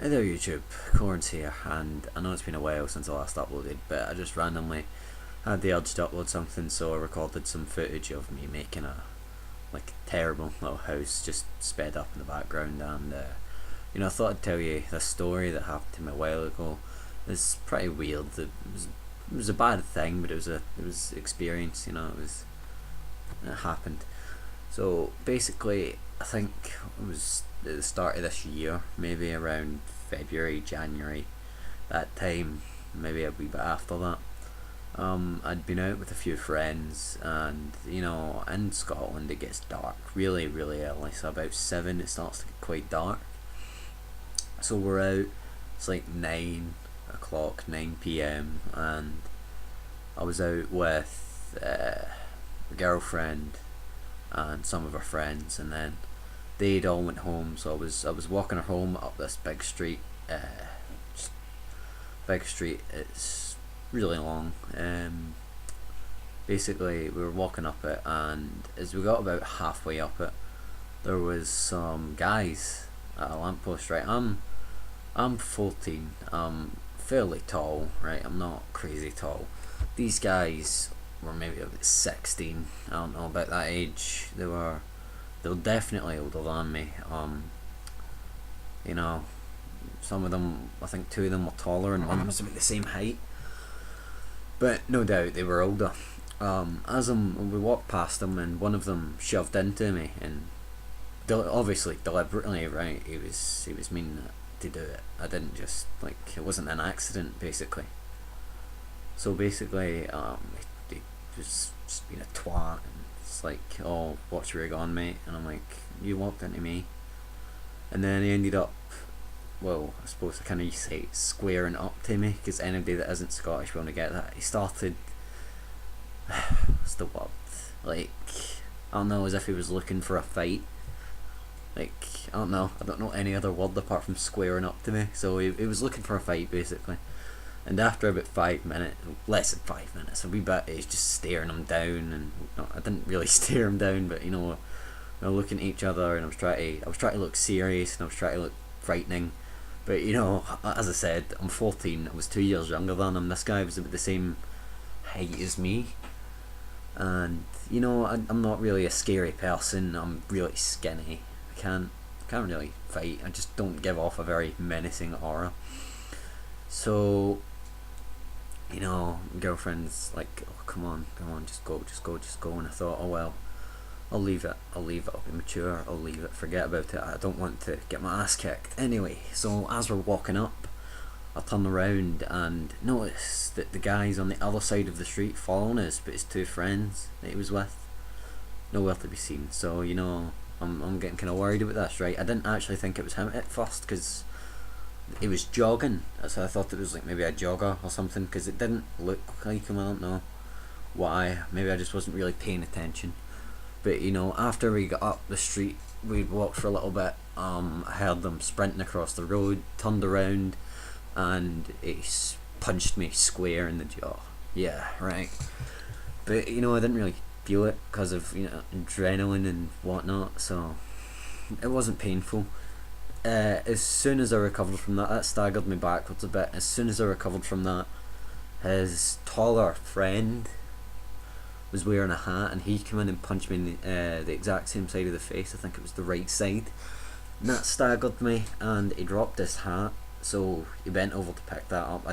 Hey there YouTube, Coreinse here, and I know it's been a while since I last uploaded, but I just randomly had the urge to upload something, so I recorded some footage of me making a terrible little house just sped up in the background, and I thought I'd tell you this story that happened to me a while ago. It's pretty weird. It was a bad thing, but it was experience. It happened. So basically, I think it was at the start of this year, maybe around February, January, that time, maybe a wee bit after that. I'd been out with a few friends, and in Scotland it gets dark really, really early. So about 7, it starts to get quite dark. So we're out. It's like 9 o'clock, 9 p.m., and I was out with a girlfriend and some of her friends, and then they'd all went home. So I was walking her home up this big street. Just big street. It's really long. Basically, we were walking up it, and as we got about halfway up it, there was some guys at a lamppost. Right, I'm 14. I'm fairly tall. Right, I'm not crazy tall. These guys were maybe about 16. I don't know about that age. They were definitely older than me. You know, some of them, I think 2 of them were taller, and one was about the same height. But no doubt they were older. We walked past them, and one of them shoved into me, and obviously deliberately, right? He was meaning to do it. I didn't just it wasn't an accident, basically. So basically, he was just being a twat, and it's like, oh, watch where you're going, mate. And I'm like, you walked into me. And then he ended up, well, I suppose I kind of say squaring up to me, because anybody that isn't Scottish will not get that. He started, what's the word? I don't know, as if he was looking for a fight. I don't know any other word apart from squaring up to me. So he was looking for a fight, basically. And after about 5 minutes, less than 5 minutes, a wee bit, he's just staring him down, and I didn't really stare him down, but we were looking at each other, and I was trying to look serious, and I was trying to look frightening, but as I said, I'm 14. I was 2 years younger than him. This guy was about the same height as me, and I'm not really a scary person. I'm really skinny. I can't really fight. I just don't give off a very menacing aura. So girlfriend's like, oh, come on, just go, and I thought, oh well, I'll leave it, I'll be mature, I'll leave it, forget about it, I don't want to get my ass kicked. Anyway, so as we're walking up, I turn around and notice that the guy's on the other side of the street following us, but his 2 friends that he was with, nowhere to be seen. So I'm getting kind of worried about this, right? I didn't actually think it was him at first, because he was jogging, so I thought it was maybe a jogger or something, because it didn't look like him. I don't know why. Maybe I just wasn't really paying attention. But after we got up the street, we'd walked for a little bit. I heard them sprinting across the road, turned around, and he punched me square in the jaw. Yeah, right. But I didn't really feel it because of adrenaline and whatnot, so it wasn't painful. As soon as I recovered from that staggered me backwards a bit. As soon as I recovered from that, his taller friend was wearing a hat, and he came in and punched me in the exact same side of the face. I think it was the right side. And that staggered me, and he dropped his hat. So he bent over to pick that up.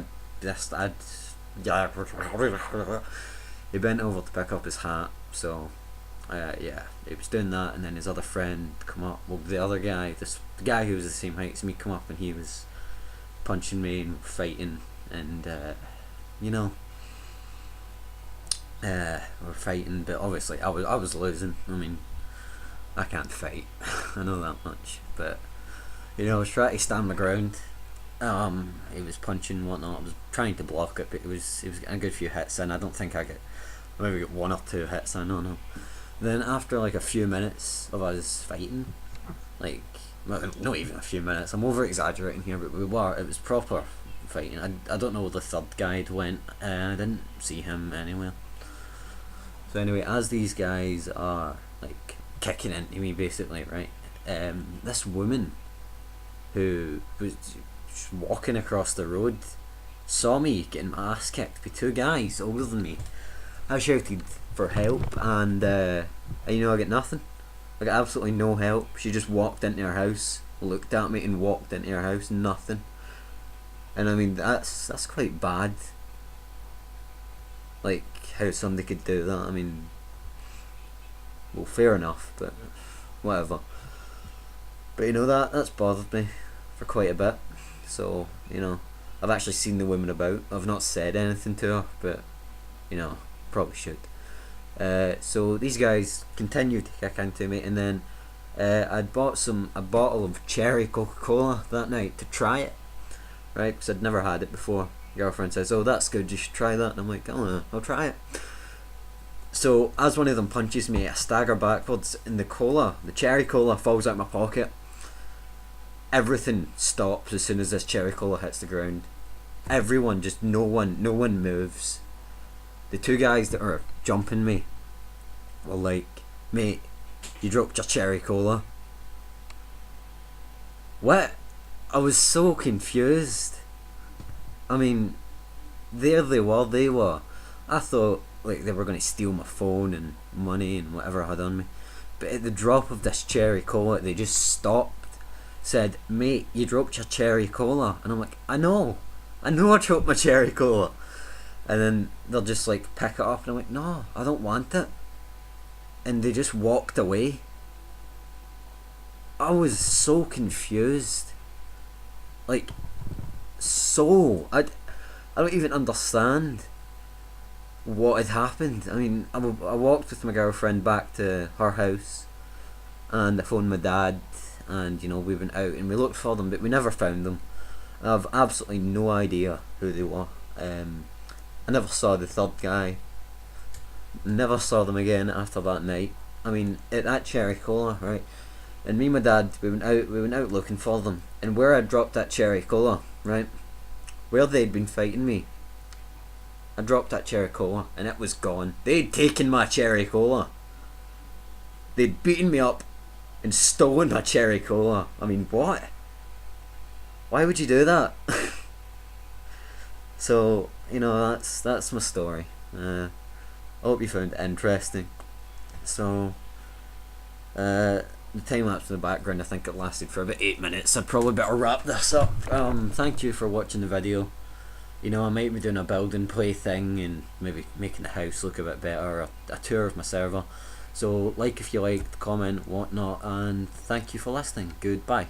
He bent over to pick up his hat. So he was doing that, and then his other friend come up. Well, the other guy, the guy who was the same height as me, come up, and he was punching me and fighting, and we're fighting. But obviously, I was losing. I mean, I can't fight. I know that much. But I was trying to stand my ground. He was punching and whatnot. I was trying to block it, but he was getting a good few hits in. I don't think I maybe get 1 or 2 hits in. No. Then after a few minutes of us fighting, well, not even a few minutes, I'm over exaggerating here, but it was proper fighting. I don't know where the third guy went. I didn't see him anywhere. So anyway, as these guys are kicking into me, basically, right, this woman who was just walking across the road, saw me getting my ass kicked by two guys older than me. I shouted for help, and I got nothing. I got absolutely no help. She just walked into her house, looked at me, and walked into her house. Nothing. And I mean, that's quite bad. Like, how somebody could do that. I mean, well, fair enough, but whatever. But that's bothered me for quite a bit. So, I've actually seen the woman about. I've not said anything to her, but, probably should. So these guys continued to kick into me, and then I'd bought a bottle of cherry Coca-Cola that night to try it, right? Because I'd never had it before. Girlfriend says, "Oh, that's good, you should try that." And I'm like, "Oh, I'll try it." So as one of them punches me, I stagger backwards, and the cherry cola falls out of my pocket. Everything stops as soon as this cherry cola hits the ground. Everyone, just no one moves. The two guys that are jumping me were like, "Mate, you dropped your cherry cola." What? I was so confused. I mean, there they were. I thought like they were going to steal my phone and money and whatever I had on me. But at the drop of this cherry cola, they just stopped, said, "Mate, you dropped your cherry cola." And I'm like, I know I dropped my cherry cola. And then they'll just like pick it up, and I'm like, "No, I don't want it." And they just walked away. I was so confused. Like, I don't even understand what had happened. I mean, I walked with my girlfriend back to her house, and I phoned my dad, and we went out and we looked for them, but we never found them. I have absolutely no idea who they were. I never saw the third guy. Never saw them again after that night. I mean, at that cherry cola, right? And me and my dad, we went out looking for them. And where I dropped that cherry cola, right? Where they'd been fighting me, I dropped that cherry cola and it was gone. They'd taken my cherry cola. They'd beaten me up and stolen my cherry cola. I mean, what? Why would you do that? So, that's my story. I hope you found it interesting. So, the time lapse in the background, I think it lasted for about 8 minutes. I'd probably better wrap this up. Thank you for watching the video. I might be doing a build and play thing and maybe making the house look a bit better, a tour of my server. So like if you liked, comment, whatnot, and thank you for listening. Goodbye.